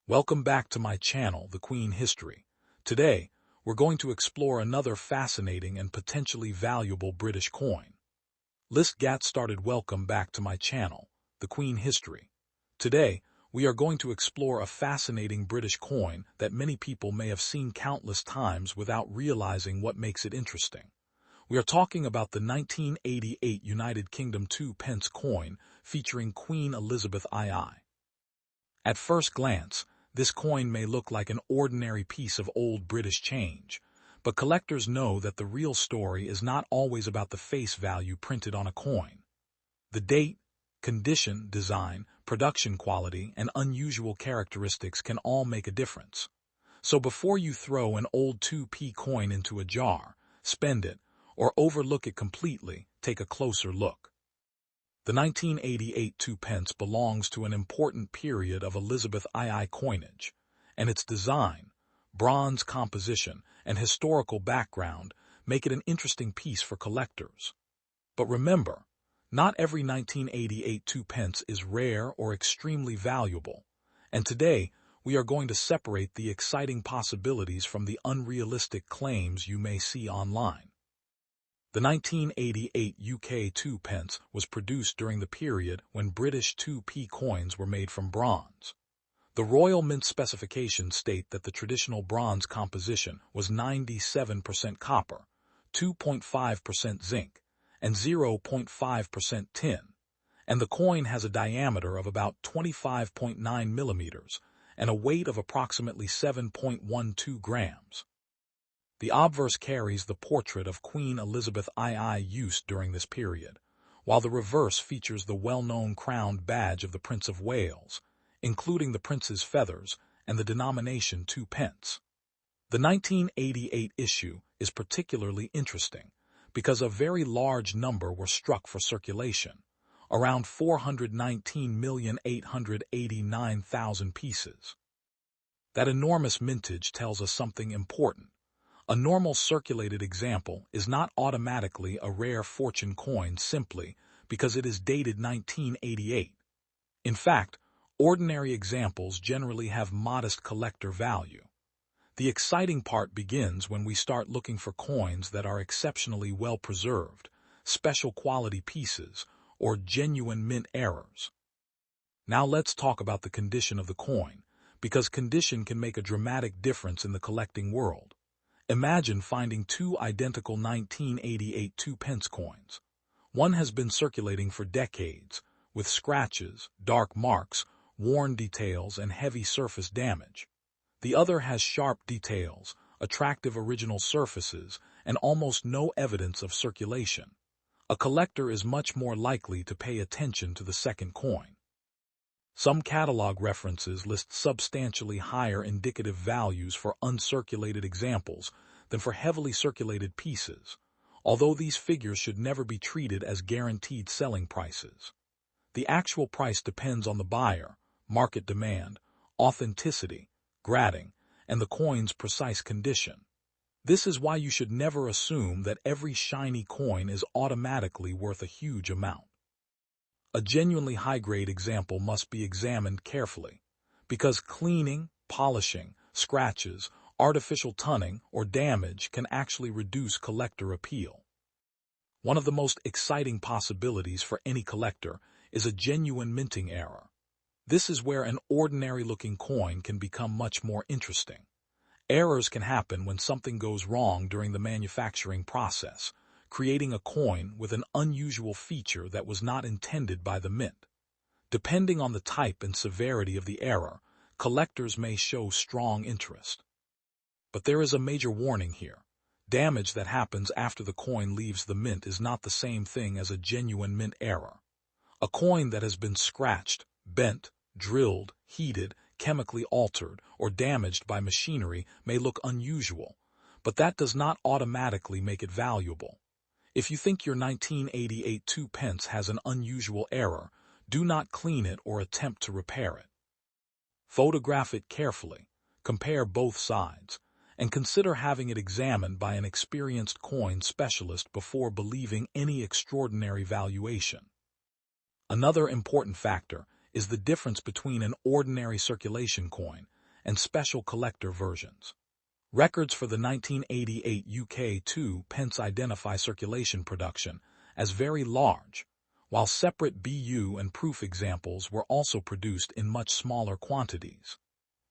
Welcome back to my channel, The Queen History. Today, we're going to explore another fascinating and potentially valuable British coin. Let's get started. Welcome back to my channel, The Queen History. Today, we are going to explore a fascinating British coin that many people may have seen countless times without realizing what makes it interesting. We are talking about the 1988 United Kingdom 2 pence coin featuring Queen Elizabeth II. At first glance, this coin may look like an ordinary piece of old British change, but collectors know that the real story is not always about the face value printed on a coin. The date, condition, design, production quality, and unusual characteristics can all make a difference. So before you throw an old 2p coin into a jar, spend it, or overlook it completely, take a closer look. The 1988 2 pence belongs to an important period of Elizabeth II coinage, and its design, bronze composition, and historical background make it an interesting piece for collectors. But remember, not every 1988 2 pence is rare or extremely valuable, and today we are going to separate the exciting possibilities from the unrealistic claims you may see online. The 1988 UK 2 pence was produced during the period when British 2p coins were made from bronze. The Royal Mint specifications state that the traditional bronze composition was 97% copper, 2.5% zinc, and 0.5% tin, and the coin has a diameter of about 25.9 millimeters and a weight of approximately 7.12 grams. The obverse carries the portrait of Queen Elizabeth II used during this period, while the reverse features the well-known crowned badge of the Prince of Wales, including the prince's feathers and the denomination 2 pence. The 1988 issue is particularly interesting because a very large number were struck for circulation, around 419,889,000 pieces. That enormous mintage tells us something important. A normal circulated example is not automatically a rare fortune coin simply because it is dated 1988. In fact, ordinary examples generally have modest collector value. The exciting part begins when we start looking for coins that are exceptionally well preserved, special quality pieces, or genuine mint errors. Now let's talk about the condition of the coin, because condition can make a dramatic difference in the collecting world. Imagine finding two identical 1988 2 pence coins. One has been circulating for decades, with scratches, dark marks, worn details, and heavy surface damage. The other has sharp details, attractive original surfaces, and almost no evidence of circulation. A collector is much more likely to pay attention to the second coin. Some catalog references list substantially higher indicative values for uncirculated examples than for heavily circulated pieces, although these figures should never be treated as guaranteed selling prices. The actual price depends on the buyer, market demand, authenticity, grading, and the coin's precise condition. This is why you should never assume that every shiny coin is automatically worth a huge amount. A genuinely high-grade example must be examined carefully, because cleaning, polishing, scratches, artificial tunning, or damage can actually reduce collector appeal. One of the most exciting possibilities for any collector is a genuine minting error. This is where an ordinary-looking coin can become much more interesting. Errors can happen when something goes wrong during the manufacturing process, creating a coin with an unusual feature that was not intended by the mint. Depending on the type and severity of the error, collectors may show strong interest. But there is a major warning here. Damage that happens after the coin leaves the mint is not the same thing as a genuine mint error. A coin that has been scratched, bent, drilled, heated, chemically altered, or damaged by machinery may look unusual, but that does not automatically make it valuable. If you think your 1988 2 pence has an unusual error, do not clean it or attempt to repair it. Photograph it carefully, compare both sides, and consider having it examined by an experienced coin specialist before believing any extraordinary valuation. Another important factor is the difference between an ordinary circulation coin and special collector versions. Records for the 1988 UK 2 pence identify circulation production as very large, while separate BU and proof examples were also produced in much smaller quantities.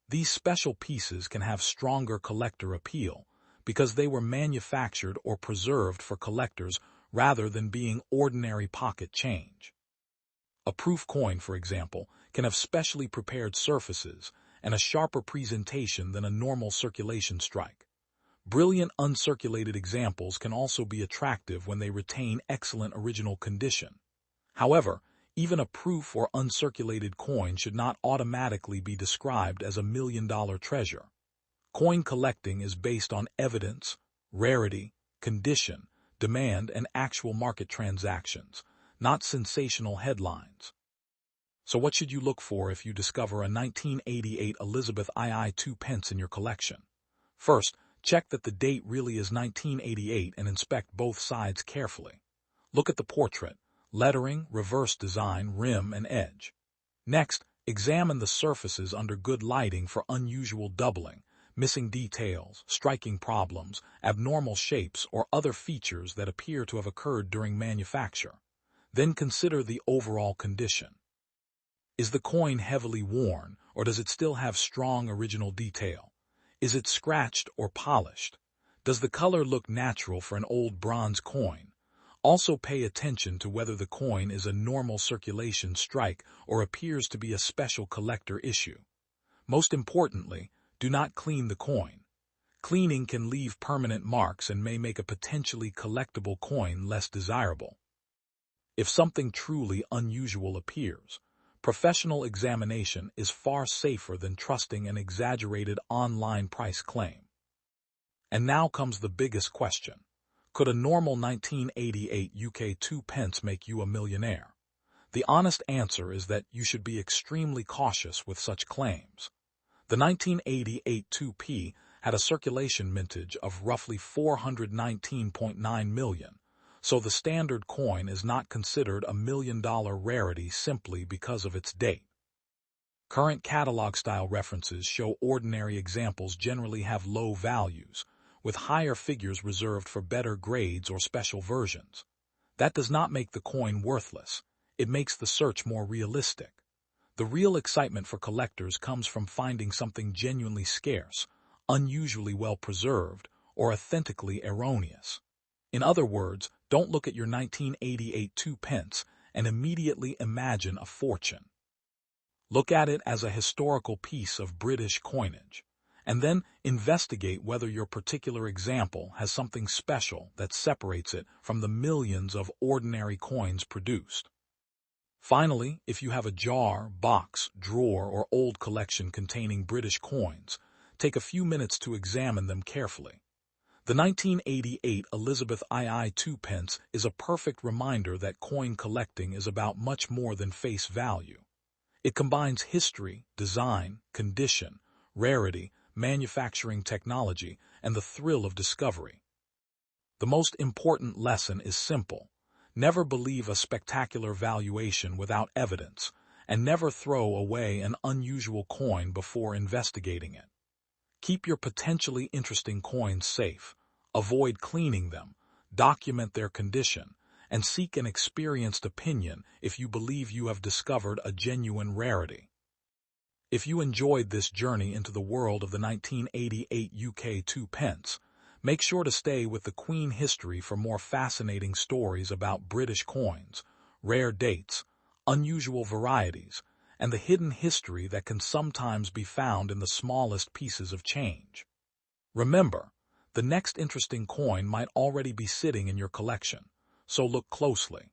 These special pieces can have stronger collector appeal because they were manufactured or preserved for collectors rather than being ordinary pocket change. A proof coin, for example, can have specially prepared surfaces and a sharper presentation than a normal circulation strike. Brilliant uncirculated examples can also be attractive when they retain excellent original condition. However, even a proof or uncirculated coin should not automatically be described as a million-dollar treasure. Coin collecting is based on evidence, rarity, condition, demand, and actual market transactions, not sensational headlines. So what should you look for if you discover a 1988 Elizabeth II Two Pence in your collection? First, check that the date really is 1988 and inspect both sides carefully. Look at the portrait, lettering, reverse design, rim, and edge. Next, examine the surfaces under good lighting for unusual doubling, missing details, striking problems, abnormal shapes, or other features that appear to have occurred during manufacture. Then consider the overall condition. Is the coin heavily worn, or does it still have strong original detail? Is it scratched or polished? Does the color look natural for an old bronze coin? Also pay attention to whether the coin is a normal circulation strike or appears to be a special collector issue. Most importantly, do not clean the coin. Cleaning can leave permanent marks and may make a potentially collectible coin less desirable. If something truly unusual appears, professional examination is far safer than trusting an exaggerated online price claim. And now comes the biggest question. Could a normal 1988 UK 2 pence make you a millionaire? The honest answer is that you should be extremely cautious with such claims. The 1988 2p had a circulation mintage of roughly 419.9 million. So the standard coin is not considered a million-dollar rarity simply because of its date. Current catalog-style references show ordinary examples generally have low values, with higher figures reserved for better grades or special versions. That does not make the coin worthless. It makes the search more realistic. The real excitement for collectors comes from finding something genuinely scarce, unusually well preserved, or authentically erroneous. In other words, don't look at your 1988 2 pence and immediately imagine a fortune. Look at it as a historical piece of British coinage, and then investigate whether your particular example has something special that separates it from the millions of ordinary coins produced. Finally, if you have a jar, box, drawer, or old collection containing British coins, take a few minutes to examine them carefully. The 1988 Elizabeth II Two Pence is a perfect reminder that coin collecting is about much more than face value. It combines history, design, condition, rarity, manufacturing technology, and the thrill of discovery. The most important lesson is simple. Never believe a spectacular valuation without evidence, and never throw away an unusual coin before investigating it. Keep your potentially interesting coins safe, avoid cleaning them, document their condition, and seek an experienced opinion if you believe you have discovered a genuine rarity. If you enjoyed this journey into the world of the 1988 UK 2 pence, make sure to stay with the Queen History for more fascinating stories about British coins, rare dates, unusual varieties, and the hidden history that can sometimes be found in the smallest pieces of change. Remember, the next interesting coin might already be sitting in your collection, so look closely.